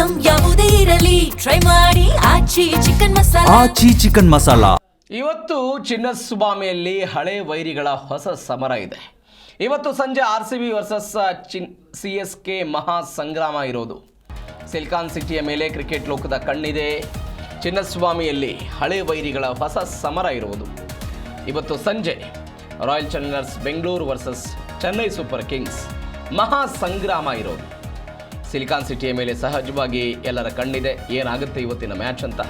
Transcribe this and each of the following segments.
Item ಯಾವುದೇ ಇರಲಿ try ಮಾಡಿ ಆಚಿ ಚಿಕನ್ ಮಸಾಲಾ. ಇವತ್ತು ಚಿನ್ನಸ್ವಾಮಿಯಲ್ಲಿ ಹಳೆ ವೈರಿಗಳ ಹೊಸ ಸಮರ ಇದೆ. ಇವತ್ತು ಸಂಜೆ RCB ವರ್ಸಸ್ CSK ಮಹಾ ಸಂಗ್ರಾಮ ಇರೋದು. ಸಿಲಿಕಾನ್ ಸಿಟಿಯ ಮೇಲೆ ಕ್ರಿಕೆಟ್ ಲೋಕದ ಕಣ್ಣಿದೆ. ಚಿನ್ನಸ್ವಾಮಿಯಲ್ಲಿ ಹಳೆ ವೈರಿಗಳ ಹೊಸ ಸಮರ ಇರುವುದು. ಇವತ್ತು ಸಂಜೆ royal Challengers Bengaluru versus Chennai super Kings ಮಹಾ ಸಂಗ್ರಾಮ ಇರೋದು. ಸಿಲಿಕಾನ್ ಸಿಟಿಯ ಮೇಲೆ ಸಹಜವಾಗಿ ಎಲ್ಲರ ಕಣ್ಣಿದೆ. ಏನಾಗುತ್ತೆ ಇವತ್ತಿನ ಮ್ಯಾಚ್ ಅಂತ.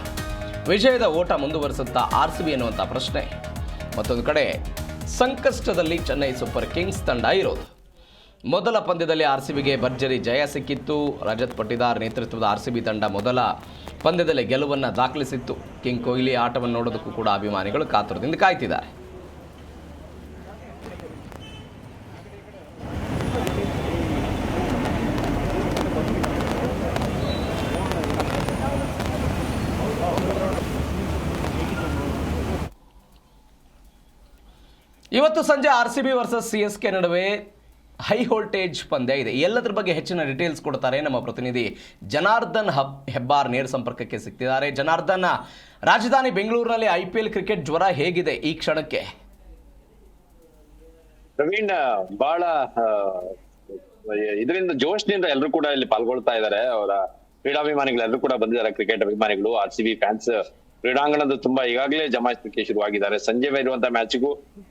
ವಿಜಯದ ಓಟ ಮುಂದುವರಿಸುತ್ತಾ RCB ಎನ್ನುವಂಥ ಪ್ರಶ್ನೆ. ಮತ್ತೊಂದು ಕಡೆ ಸಂಕಷ್ಟದಲ್ಲಿ ಚೆನ್ನೈ ಸೂಪರ್ ಕಿಂಗ್ಸ್ ತಂಡ ಇರೋದು. ಮೊದಲ ಪಂದ್ಯದಲ್ಲಿ RCBಗೆ ಭರ್ಜರಿ ಜಯ ಸಿಕ್ಕಿತ್ತು. ರಜತ್ ಪಟ್ಟಿದಾರ್ ನೇತೃತ್ವದ RCB ತಂಡ ಮೊದಲ ಪಂದ್ಯದಲ್ಲಿ ಗೆಲುವನ್ನು ದಾಖಲಿಸಿತ್ತು. ಕಿಂಗ್ ಕೊಹ್ಲಿ ಆಟವನ್ನು ನೋಡೋದಕ್ಕೂ ಕೂಡ ಅಭಿಮಾನಿಗಳು ಕಾತುರದಿಂದ ಕಾಯ್ತಿದ್ದಾರೆ. ಇವತ್ತು ಸಂಜೆ RCB ವರ್ಸಸ್ CSK ನಡುವೆ ಹೈ ವೋಲ್ಟೇಜ್ ಪಂದ್ಯ ಇದೆ. ಎಲ್ಲದರ ಬಗ್ಗೆ ಹೆಚ್ಚಿನ ಡೀಟೇಲ್ಸ್ ಕೊಡ್ತಾರೆ ನಮ್ಮ ಪ್ರತಿನಿಧಿ ಜನಾರ್ದನ್ ಹೆಬ್ಬಾರ್ ನೇರ ಸಂಪರ್ಕಕ್ಕೆ ಸಿಗ್ತಿದ್ದಾರೆ. ಜನಾರ್ದನ್, ರಾಜಧಾನಿ ಬೆಂಗಳೂರಿನಲ್ಲಿ IPL ಕ್ರಿಕೆಟ್ ಜ್ವರ ಹೇಗಿದೆ ಈ ಕ್ಷಣಕ್ಕೆ? ಪ್ರವೀಣ್, ಬಹಳ ಇದರಿಂದ ಜೋಶ್ನಿಂದ ಎಲ್ಲರೂ ಕೂಡ ಇಲ್ಲಿ ಪಾಲ್ಗೊಳ್ತಾ ಇದ್ದಾರೆ. ಅವರ ಕ್ರೀಡಾಭಿಮಾನಿಗಳು ಎಲ್ಲರೂ ಕೂಡ ಬಂದಿದ್ದಾರೆ. ಕ್ರಿಕೆಟ್ ಅಭಿಮಾನಿಗಳು, RCB ಫ್ಯಾನ್ಸ್ ಕ್ರೀಡಾಂಗಣದ ತುಂಬಾ ಈಗಾಗಲೇ ಜಮಾಯಿಸಲಿಕ್ಕೆ ಶುರುವಾಗಿದ್ದಾರೆ. ಸಂಜೆ ಇರುವಂತಹ ಮ್ಯಾಚ್ಗೂ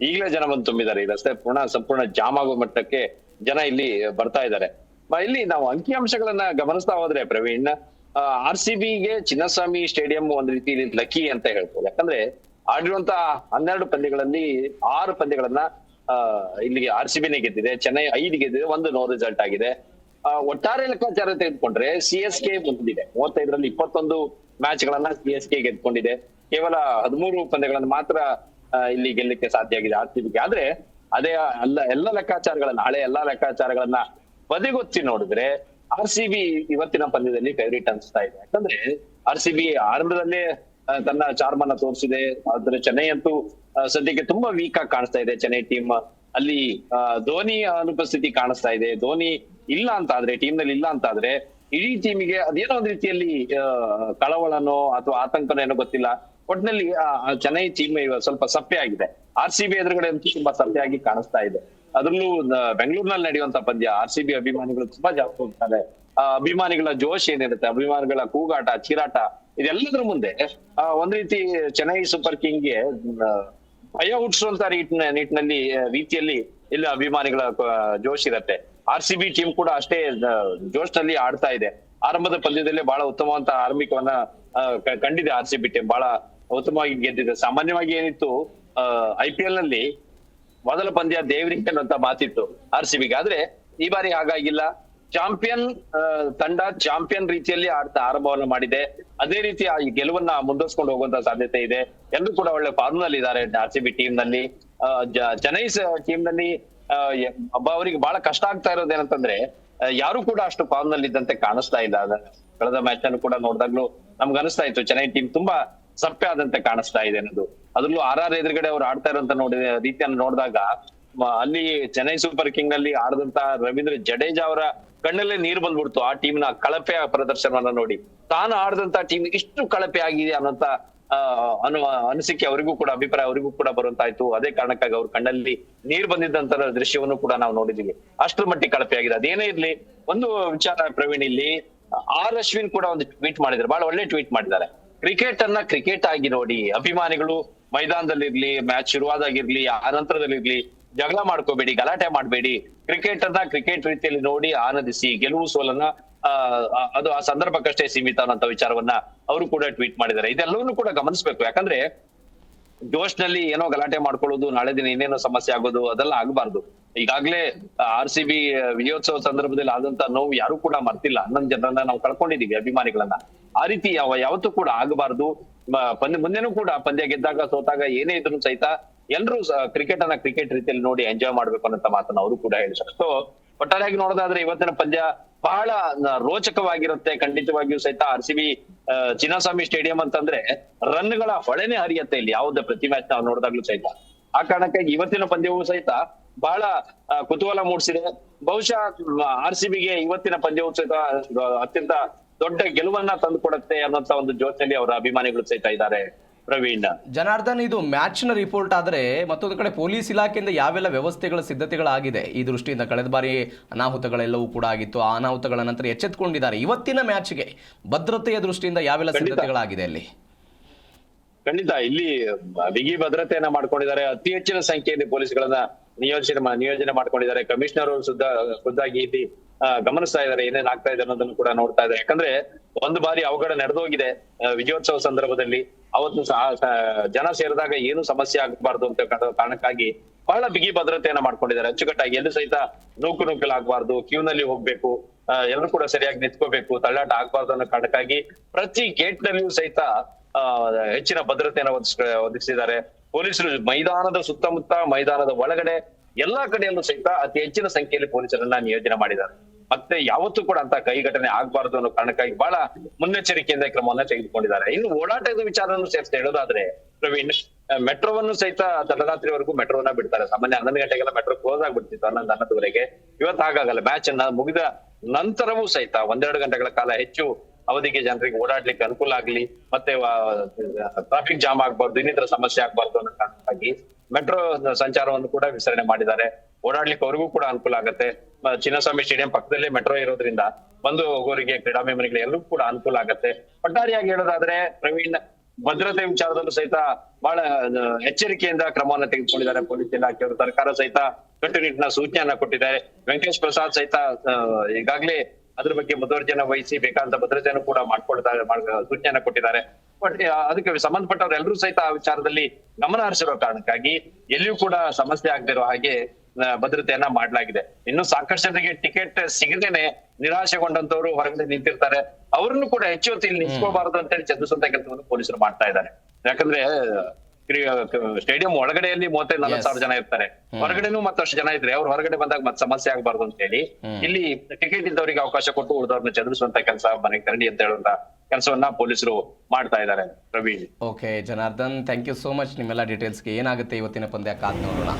ಈಗಲೇ ಜನ ಬಂದು ತುಂಬಿದ್ದಾರೆ. ಈ ರಸ್ತೆ ಸಂಪೂರ್ಣ ಜಾಮ್ ಆಗೋ ಮಟ್ಟಕ್ಕೆ ಜನ ಇಲ್ಲಿ ಬರ್ತಾ ಇದ್ದಾರೆ. ಇಲ್ಲಿ ನಾವು ಅಂಕಿಅಂಶಗಳನ್ನ ಗಮನಿಸ್ತಾ ಹೋದ್ರೆ ಪ್ರವೀಣ್, RCBಗೆ ಚಿನ್ನಸ್ವಾಮಿ ಸ್ಟೇಡಿಯಂ ಒಂದ್ ರೀತಿ ಲಕ್ಕಿ ಅಂತ ಹೇಳ್ಬೋದು. ಯಾಕಂದ್ರೆ ಆಡಿರುವಂತಹ 12 ಪಂದ್ಯಗಳಲ್ಲಿ 6 ಪಂದ್ಯಗಳನ್ನ ಇಲ್ಲಿಗೆ RCBನೇ ಗೆದ್ದಿದೆ. ಚೆನ್ನೈ 5 ಗೆದ್ದಿದೆ, 1 ನೋ ರಿಸಲ್ಟ್ ಆಗಿದೆ. ಒಟ್ಟಾರೆ ಲೆಕ್ಕಾಚಾರ ತೆಗೆದುಕೊಂಡ್ರೆ CSK ಮುಂದಿದೆ. 35ರಲ್ಲಿ 21 ಮ್ಯಾಚ್ ಗಳನ್ನ CSK ಗೆದ್ಕೊಂಡಿದೆ. ಕೇವಲ 13 ಪಂದ್ಯಗಳನ್ನ ಮಾತ್ರ ಇಲ್ಲಿ ಗೆಲ್ಲಕ್ಕೆ ಸಾಧ್ಯ ಆಗಿದೆ RCBಗೆ. ಆದ್ರೆ ಅದೇ ಎಲ್ಲ ಲೆಕ್ಕಾಚಾರಗಳನ್ನ, ಹಳೆ ಎಲ್ಲಾ ಲೆಕ್ಕಾಚಾರಗಳನ್ನ ಬದಿಗೊತ್ತಿ ನೋಡಿದ್ರೆ RCB ಇವತ್ತಿನ ಪಂದ್ಯದಲ್ಲಿ ಫೇವರಿಟ್ ಅನ್ಸ್ತಾ ಇದೆ. ಯಾಕಂದ್ರೆ RCB ಆರಂಭದಲ್ಲೇ ತನ್ನ ಚಾರ್ಮನ್ನ ತೋರಿಸಿದೆ. ಆದ್ರೆ ಚೆನ್ನೈ ಅಂತೂ ಸದ್ಯಕ್ಕೆ ತುಂಬಾ ವೀಕ್ ಆಗಿ ಕಾಣಿಸ್ತಾ ಇದೆ. ಚೆನ್ನೈ ಟೀಮ್ ಅಲ್ಲಿ ಧೋನಿ ಅನುಪಸ್ಥಿತಿ ಕಾಣಿಸ್ತಾ ಇದೆ. ಧೋನಿ ಇಲ್ಲ ಅಂತ ಆದ್ರೆ, ಟೀಮ್ ನಲ್ಲಿ ಇಲ್ಲ ಅಂತ ಆದ್ರೆ ಇಡೀ ಟೀಮಿಗೆ ಅದೇನೋ ಒಂದ್ ರೀತಿಯಲ್ಲಿ ಕಳವಳನೋ ಅಥವಾ ಆತಂಕನೋ ಏನೋ ಗೊತ್ತಿಲ್ಲ. ಒಟ್ಟಿನಲ್ಲಿ ಚೆನ್ನೈ ಟೀಮ್ ಸ್ವಲ್ಪ ಸಪ್ಪೆ ಆಗಿದೆ. RCB ಎದುರುಗಡೆ ಅಂತೂ ತುಂಬಾ ಸಪ್ಪೆ ಆಗಿ ಕಾಣಿಸ್ತಾ ಇದೆ. ಅದ್ರಲ್ಲೂ ಬೆಂಗಳೂರಿನಲ್ಲಿ ನಡೆಯುವಂತ ಪಂದ್ಯ RCB ಅಭಿಮಾನಿಗಳು ತುಂಬಾ ಜಾಸ್ತಿ ಹೋಗ್ತಾರೆ. ಅಭಿಮಾನಿಗಳ ಜೋಶ್ ಏನಿರುತ್ತೆ, ಅಭಿಮಾನಿಗಳ ಕೂಗಾಟ, ಚೀರಾಟ, ಇದೆಲ್ಲದ್ರ ಮುಂದೆ ಒಂದ್ ರೀತಿ ಚೆನ್ನೈ ಸೂಪರ್ ಕಿಂಗ್ಗೆ ಭಯ ಹುಟ್ಟಿಸುವಂತ ನಿಟ್ಟಿನಲ್ಲಿ ರೀತಿಯಲ್ಲಿ ಇಲ್ಲಿ ಅಭಿಮಾನಿಗಳ ಜೋಶ್ ಇರತ್ತೆ. RCB ಟೀಮ್ ಕೂಡ ಅಷ್ಟೇ ಜೋಶ್ ನಲ್ಲಿ ಆಡ್ತಾ ಇದೆ. ಆರಂಭದ ಪಂದ್ಯದಲ್ಲೇ ಬಹಳ ಉತ್ತಮವಂತ ಆರಂಭಿಕವನ್ನ ಕಂಡಿದೆ. RCB ಟೀಮ್ ಬಹಳ ಉತ್ತಮವಾಗಿ ಗೆದ್ದಿದೆ. ಸಾಮಾನ್ಯವಾಗಿ ಏನಿತ್ತು, IPL ನಲ್ಲಿ ಮೊದಲ ಪಂದ್ಯ ದೇವರಿಗೆ ಅನ್ನುವಂತ ಮಾತಿತ್ತು RCBಗೆ. ಆದ್ರೆ ಈ ಬಾರಿ ಹಾಗಾಗಿಲ್ಲ. ಚಾಂಪಿಯನ್ ತಂಡ ಚಾಂಪಿಯನ್ ರೀತಿಯಲ್ಲಿ ಆರಂಭವನ್ನು ಮಾಡಿದೆ. ಅದೇ ರೀತಿ ಈ ಗೆಲುವನ್ನ ಮುಂದುವರ್ಸ್ಕೊಂಡು ಹೋಗುವಂತ ಸಾಧ್ಯತೆ ಇದೆ. ಎಲ್ಲರೂ ಕೂಡ ಒಳ್ಳೆ ಫಾರ್ಮ್ ನಲ್ಲಿ ಇದ್ದಾರೆ RCB ಟೀಮ್ ನಲ್ಲಿ. ಚೆನ್ನೈ ಟೀಮ್ ನಲ್ಲಿ ಅವರಿಗೆ ಬಹಳ ಕಷ್ಟ ಆಗ್ತಾ ಇರೋದೇನಂತಂದ್ರೆ, ಯಾರು ಕೂಡ ಅಷ್ಟು ಫಾರ್ಮ್ ನಲ್ಲಿ ಇದ್ದಂತೆ ಕಾಣಿಸ್ತಾ ಇಲ್ಲ. ಕಳೆದ ಮ್ಯಾಚ್ ಅನ್ನು ಕೂಡ ನೋಡಿದಾಗ್ಲೂ ನಮ್ಗೆ ಅನಿಸ್ತಾ ಇತ್ತು ಚೆನ್ನೈ ಟೀಮ್ ತುಂಬಾ ಸಪ್ಪೆ ಆದಂತೆ ಕಾಣಿಸ್ತಾ ಇದೆ ಅನ್ನೋದು. ಅದ್ರಲ್ಲೂ RR ಎದುರುಗಡೆ ಅವ್ರು ಆಡ್ತಾ ಇರೋಂತ ರೀತಿಯನ್ನು ನೋಡಿದಾಗ ಅಲ್ಲಿ ಚೆನ್ನೈ ಸೂಪರ್ ಕಿಂಗ್ ನಲ್ಲಿ ಆಡದಂತ ರವೀಂದ್ರ ಜಡೇಜಾ ಅವರ ಕಣ್ಣಲ್ಲೇ ನೀರು ಬಂದ್ಬಿಡ್ತು. ಆ ಟೀಮ್ ನ ಕಳಪೆ ಪ್ರದರ್ಶನವನ್ನ ನೋಡಿ ತಾನು ಆಡದಂತ ಟೀಮ್ ಇಷ್ಟು ಕಳಪೆ ಆಗಿದೆ ಅನ್ನೋಂತ ಅನಿಸಿಕೆ ಅವರಿಗೂ ಕೂಡ, ಅಭಿಪ್ರಾಯ ಅವರಿಗೂ ಕೂಡ ಬರುವಂತಾಯ್ತು. ಅದೇ ಕಾರಣಕ್ಕಾಗಿ ಅವ್ರ ಕಣ್ಣಲ್ಲಿ ನೀರು ಬಂದಿದ್ದಂತ ದೃಶ್ಯವನ್ನು ಕೂಡ ನಾವು ನೋಡಿದೀವಿ. ಅಷ್ಟರ ಮಟ್ಟಿಗೆ ಕಳಪೆ ಆಗಿದೆ. ಅದೇನೇ ಇರ್ಲಿ, ಒಂದು ವಿಚಾರ ಪ್ರವೀಣ್, ಇಲ್ಲಿ R ಅಶ್ವಿನ್ ಕೂಡ ಒಂದು ಟ್ವೀಟ್ ಮಾಡಿದ್ದಾರೆ. ಬಹಳ ಒಳ್ಳೆ ಟ್ವೀಟ್ ಮಾಡಿದ್ದಾರೆ. ಕ್ರಿಕೆಟ್ ಅನ್ನ ಕ್ರಿಕೆಟ್ ಆಗಿ ನೋಡಿ, ಅಭಿಮಾನಿಗಳು ಮೈದಾನದಲ್ಲಿರ್ಲಿ, ಮ್ಯಾಚ್ ಶುರುವಾದಾಗಿರ್ಲಿ, ಆನಂತರದಲ್ಲಿರ್ಲಿ ಜಗಳ ಮಾಡ್ಕೋಬೇಡಿ, ಗಲಾಟೆ ಮಾಡ್ಬೇಡಿ. ಕ್ರಿಕೆಟ್ ಅನ್ನ ಕ್ರಿಕೆಟ್ ರೀತಿಯಲ್ಲಿ ನೋಡಿ ಆನಂದಿಸಿ. ಗೆಲುವು ಸೋಲನ್ನ ಅದು ಆ ಸಂದರ್ಭಕ್ಕಷ್ಟೇ ಸೀಮಿತ ಅನ್ನೋ ವಿಚಾರವನ್ನ ಅವರು ಕೂಡ ಟ್ವೀಟ್ ಮಾಡಿದ್ದಾರೆ. ಇದೆಲ್ಲವನ್ನೂ ಕೂಡ ಗಮನಿಸ್ಬೇಕು. ಯಾಕಂದ್ರೆ ಜೋಶ್ ನಲ್ಲಿ ಏನೋ ಗಲಾಟೆ ಮಾಡ್ಕೊಳ್ಳೋದು, ನಾಳೆ ದಿನ ಇನ್ನೇನೋ ಸಮಸ್ಯೆ ಆಗೋದು, ಅದೆಲ್ಲ ಆಗಬಾರ್ದು. ಈಗಾಗ್ಲೇ RCB ವಿಜಯೋತ್ಸವ ಸಂದರ್ಭದಲ್ಲಿ ಆದಂತ ನೋವು ಯಾರು ಕೂಡ ಮರ್ತಿಲ್ಲ. 11 ಜನರನ್ನ ನಾವು ಕಳ್ಕೊಂಡಿದೀವಿ, ಅಭಿಮಾನಿಗಳನ್ನ. ಆ ರೀತಿ ಯಾವತ್ತೂ ಕೂಡ ಆಗಬಾರ್ದು. ಮುಂದೆನೂ ಕೂಡ ಪಂದ್ಯ ಗೆದ್ದಾಗ ಸೋತಾಗ ಏನೇ ಇದ್ರು ಸಹಿತ ಎಲ್ರು ಕ್ರಿಕೆಟ್ ಅನ್ನ ಕ್ರಿಕೆಟ್ ರೀತಿಯಲ್ಲಿ ನೋಡಿ ಎಂಜಾಯ್ ಮಾಡ್ಬೇಕು ಅನ್ನೋ ಮಾತನ್ನ ಅವರು ಕೂಡ ಹೇಳಿದ್ದಾರೆ. ಸೊ ಒಟ್ಟಾರೆಯಾಗಿ ನೋಡೋದಾದ್ರೆ ಇವತ್ತಿನ ಪಂದ್ಯ ಬಹಳ ರೋಚಕವಾಗಿರುತ್ತೆ. ಖಂಡಿತವಾಗಿಯೂ ಸಹಿತ RCB ಚಿನ್ನಸ್ವಾಮಿ ಸ್ಟೇಡಿಯಂ ಅಂತಂದ್ರೆ ರನ್ಗಳ ಹೊಳೆನೆ ಹರಿಯತ್ತೆ ಇಲ್ಲಿ ಯಾವುದೇ ಪ್ರತಿ ಮ್ಯಾಚ್ ನಾವು ನೋಡಿದಾಗ್ಲೂ ಸಹಿತ. ಆ ಕಾರಣಕ್ಕಾಗಿ ಇವತ್ತಿನ ಪಂದ್ಯವೂ ಸಹಿತ ಬಹಳ ಕುತೂಹಲ ಮೂಡಿಸಿದೆ. ಬಹುಶಃ RCBಗೆ ಇವತ್ತಿನ ಪಂದ್ಯವು ಸಹಿತ ಅತ್ಯಂತ ದೊಡ್ಡ ಗೆಲುವನ್ನ ತಂದುಕೊಡುತ್ತೆ ಅನ್ನೋಂತ ಒಂದು ಜೋಶಲ್ಲಿ ಅವರ ಅಭಿಮಾನಿಗಳು ಸಹಿತ ಇದ್ದಾರೆ ಪ್ರವೀಣ್. ಜನಾರ್ದನ್, ಇದು ಮ್ಯಾಚ್ನ ರಿಪೋರ್ಟ್ ಆದರೆ ಮತ್ತೊಂದು ಕಡೆ ಪೊಲೀಸ್ ಇಲಾಖೆಯಿಂದ ಯಾವೆಲ್ಲ ವ್ಯವಸ್ಥೆಗಳ ಸಿದ್ಧತೆಗಳಾಗಿದೆ ಈ ದೃಷ್ಟಿಯಿಂದ? ಕಳೆದ ಬಾರಿ ಅನಾಹುತಗಳೆಲ್ಲವೂ ಕೂಡ ಆಗಿತ್ತು, ಆ ಅನಾಹುತಗಳ ನಂತರ ಎಚ್ಚೆತ್ತುಕೊಂಡಿದ್ದಾರೆ. ಇವತ್ತಿನ ಮ್ಯಾಚ್ಗೆ ಭದ್ರತೆಯ ದೃಷ್ಟಿಯಿಂದ ಯಾವೆಲ್ಲ ಸಿದ್ಧತೆಗಳಾಗಿದೆ ಅಲ್ಲಿ? ಖಂಡಿತ ಇಲ್ಲಿ ಬಿಗಿ ಭದ್ರತೆಯನ್ನ ಮಾಡ್ಕೊಂಡಿದ್ದಾರೆ. ಅತಿ ಹೆಚ್ಚಿನ ಸಂಖ್ಯೆಯಲ್ಲಿ ಪೊಲೀಸ್ಗಳನ್ನ ನಿಯೋಜನೆ ಮಾಡ್ಕೊಂಡಿದ್ದಾರೆ. ಕಮಿಷನರ್ ಅವರು ಖುದ್ದಾಗಿ ಇಲ್ಲಿ ಗಮನಿಸ್ತಾ ಇದ್ದಾರೆ ಏನೇನ್ ಆಗ್ತಾ ಇದೆ ಅನ್ನೋದನ್ನು ಕೂಡ ನೋಡ್ತಾ ಇದ್ದಾರೆ. ಯಾಕಂದ್ರೆ ಒಂದು ಬಾರಿ ಅವಘಡ ನಡೆದೋಗಿದೆ ವಿಜಯೋತ್ಸವ ಸಂದರ್ಭದಲ್ಲಿ. ಅವತ್ತು ಜನ ಸೇರಿದಾಗ ಏನು ಸಮಸ್ಯೆ ಆಗಬಾರ್ದು ಅಂತ ಕಾರಣಕ್ಕಾಗಿ ಬಹಳ ಬಿಗಿ ಭದ್ರತೆಯನ್ನ ಮಾಡ್ಕೊಂಡಿದ್ದಾರೆ. ಅಚ್ಚುಕಟ್ಟಾಗಿ ಎಲ್ಲೂ ಸಹಿತ ನೂಕಲಾಗಬಾರ್ದು, ಕ್ಯೂನಲ್ಲಿ ಹೋಗ್ಬೇಕು, ಎಲ್ಲರೂ ಕೂಡ ಸರಿಯಾಗಿ ನಿಂತ್ಕೋಬೇಕು, ತಳ್ಳಾಟ ಆಗ್ಬಾರ್ದು ಅನ್ನೋ ಕಾರಣಕ್ಕಾಗಿ ಪ್ರತಿ ಗೇಟ್ ನಲ್ಲಿಯೂ ಸಹಿತ ಹೆಚ್ಚಿನ ಭದ್ರತೆಯನ್ನು ಒದಗಿಸಿದ್ದಾರೆ ಪೊಲೀಸರು. ಮೈದಾನದ ಸುತ್ತಮುತ್ತ, ಮೈದಾನದ ಒಳಗಡೆ ಎಲ್ಲಾ ಕಡೆಯಲ್ಲೂ ಸಹಿತ ಅತಿ ಹೆಚ್ಚಿನ ಸಂಖ್ಯೆಯಲ್ಲಿ ಪೊಲೀಸರನ್ನ ನಿಯೋಜನೆ ಮಾಡಿದ್ದಾರೆ. ಮತ್ತೆ ಯಾವತ್ತೂ ಕೂಡ ಅಂತ ಕೈ ಘಟನೆ ಆಗ್ಬಾರ್ದು ಅನ್ನೋ ಕಾರಣಕ್ಕಾಗಿ ಬಹಳ ಮುನ್ನೆಚ್ಚರಿಕೆಯಿಂದ ಕ್ರಮವನ್ನ ತೆಗೆದುಕೊಂಡಿದ್ದಾರೆ. ಇನ್ನು ಓಡಾಟದ ವಿಚಾರವನ್ನು ಸೇರಿಸಿ ಹೇಳೋದಾದ್ರೆ ಪ್ರವೀಣ್, ಮೆಟ್ರೋವನ್ನು ಸಹಿತ ತಡರಾತ್ರಿವರೆಗೂ ಮೆಟ್ರೋನ ಬಿಡ್ತಾರೆ. ಸಾಮಾನ್ಯ 11 ಗಂಟೆಗೆಲ್ಲ ಮೆಟ್ರೋ ಕ್ಲೋಸ್ ಆಗ್ಬಿಡ್ತಿತ್ತು, 11:11ವರೆಗೆ. ಇವತ್ತು ಹಾಗಾಗಲ್ಲ. ಮ್ಯಾಚ್ ಅನ್ನ ಮುಗಿದ ನಂತರವೂ ಸಹಿತ 1-2 ಗಂಟೆಗಳ ಕಾಲ ಹೆಚ್ಚು ಅವಧಿಗೆ ಜನರಿಗೆ ಓಡಾಡ್ಲಿಕ್ಕೆ ಅನುಕೂಲ ಆಗ್ಲಿ, ಮತ್ತೆ ಟ್ರಾಫಿಕ್ ಜಾಮ್ ಆಗ್ಬಾರ್ದು, ಇನ್ನಿತರ ಸಮಸ್ಯೆ ಆಗ್ಬಾರ್ದು ಅನ್ನೋ ಕಾರಣಕ್ಕಾಗಿ ಮೆಟ್ರೋ ಸಂಚಾರವನ್ನು ಕೂಡ ವಿಸ್ತರಣೆ ಮಾಡಿದ್ದಾರೆ. ಓಡಾಡ್ಲಿಕ್ಕೆ ಅವ್ರಿಗೂ ಕೂಡ ಅನುಕೂಲ ಆಗುತ್ತೆ. ಚಿನ್ನಸ್ವಾಮಿ ಸ್ಟೇಡಿಯಂ ಪಕ್ಕದಲ್ಲೇ ಮೆಟ್ರೋ ಇರೋದ್ರಿಂದ ಬಂದು ಹೋಗೋರಿಗೆ, ಕ್ರೀಡಾಭಿಮಾನಿಗಳು ಎಲ್ಲರಿಗೂ ಕೂಡ ಅನುಕೂಲ ಆಗುತ್ತೆ. ಒಟ್ಟಾರೆಯಾಗಿ ಹೇಳೋದಾದ್ರೆ ಪ್ರವೀಣ್, ಭದ್ರತೆ ವಿಚಾರದಲ್ಲೂ ಸಹಿತ ಬಹಳ ಎಚ್ಚರಿಕೆಯಿಂದ ಕ್ರಮವನ್ನ ತೆಗೆದುಕೊಂಡಿದ್ದಾರೆ ಪೊಲೀಸ್ ಇಲಾಖೆಯವರು. ಸರ್ಕಾರ ಸಹಿತ ಕಟ್ಟುನಿಟ್ಟಿನ ಸೂಚನೆಯನ್ನ ಕೊಟ್ಟಿದ್ದಾರೆ. ವೆಂಕಟೇಶ್ ಪ್ರಸಾದ್ ಸಹಿತ ಈಗಾಗಲೇ ಅದ್ರ ಬಗ್ಗೆ ಮುತುವರ್ಜಿಯನ್ನ ವಹಿಸಿ ಬೇಕಾದಂತ ಭದ್ರತೆಯನ್ನು ಕೂಡ ಸೂಚನೆಯನ್ನ ಕೊಟ್ಟಿದ್ದಾರೆ. ಬಟ್ ಅದಕ್ಕೆ ಸಂಬಂಧಪಟ್ಟವ್ರು ಎಲ್ಲರೂ ಸಹಿತ ಆ ವಿಚಾರದಲ್ಲಿ ಗಮನ ಹರಿಸಿರೋ ಕಾರಣಕ್ಕಾಗಿ ಎಲ್ಲಿಯೂ ಕೂಡ ಸಮಸ್ಯೆ ಆಗದಿರೋ ಹಾಗೆ ಭದ್ರತೆಯನ್ನ ಮಾಡಲಾಗಿದೆ. ಇನ್ನು ಸಾಕಷ್ಟು ಜನರಿಗೆ ಟಿಕೆಟ್ ಸಿಗದೇನೆ ನಿರಾಶೆಗೊಂಡಂತವ್ರು ಹೊರಗಡೆ ನಿಂತಿರ್ತಾರೆ. ಅವ್ರನ್ನು ಕೂಡ ಹೆಚ್ಚು ಹೊತ್ತು ಇಲ್ಲಿ ನಿಂತ್ಕೋಬಾರದು ಅಂತ ಹೇಳಿ ಚದುರಿಸುವಂತ ಕೆಲಸವನ್ನು ಪೊಲೀಸರು ಮಾಡ್ತಾ ಇದ್ದಾರೆ. ಯಾಕಂದ್ರೆ ಸ್ಟೇಡಿಯಂ ಒಳಗಡೆಯಲ್ಲಿ 35-40 ಸಾವಿರ ಜನ ಇರ್ತಾರೆ, ಹೊರಗಡೆನೂ ಮತ್ತಷ್ಟು ಜನ ಇದ್ರೆ ಅವ್ರು ಹೊರಗಡೆ ಬಂದಾಗ ಮತ್ತೆ ಸಮಸ್ಯೆ ಆಗಬಾರ್ದು ಅಂತ ಹೇಳಿ ಇಲ್ಲಿ ಟಿಕೆಟ್ ಇದ್ದವರಿಗೆ ಅವಕಾಶ ಕೊಟ್ಟು ಉಳಿದವ್ರನ್ನ ಚದುರಿಸುವಂತ ಕೆಲಸ, ಮನೆಗೆ ತರಡಿ ಅಂತ ಹೇಳುವಂತ ಕೆಲಸವನ್ನ ಪೊಲೀಸರು ಮಾಡ್ತಾ ಇದ್ದಾರೆ. Praveen, okay Janardhan, thank you so much ನಿಮ್ಮೆಲ್ಲ ಡೀಟೇಲ್ಸ್ಗೆ. ಏನಾಗುತ್ತೆ ಇವತ್ತಿನ ಪಂದ್ಯ ಕಾದ್ ನೋಡೋಣ.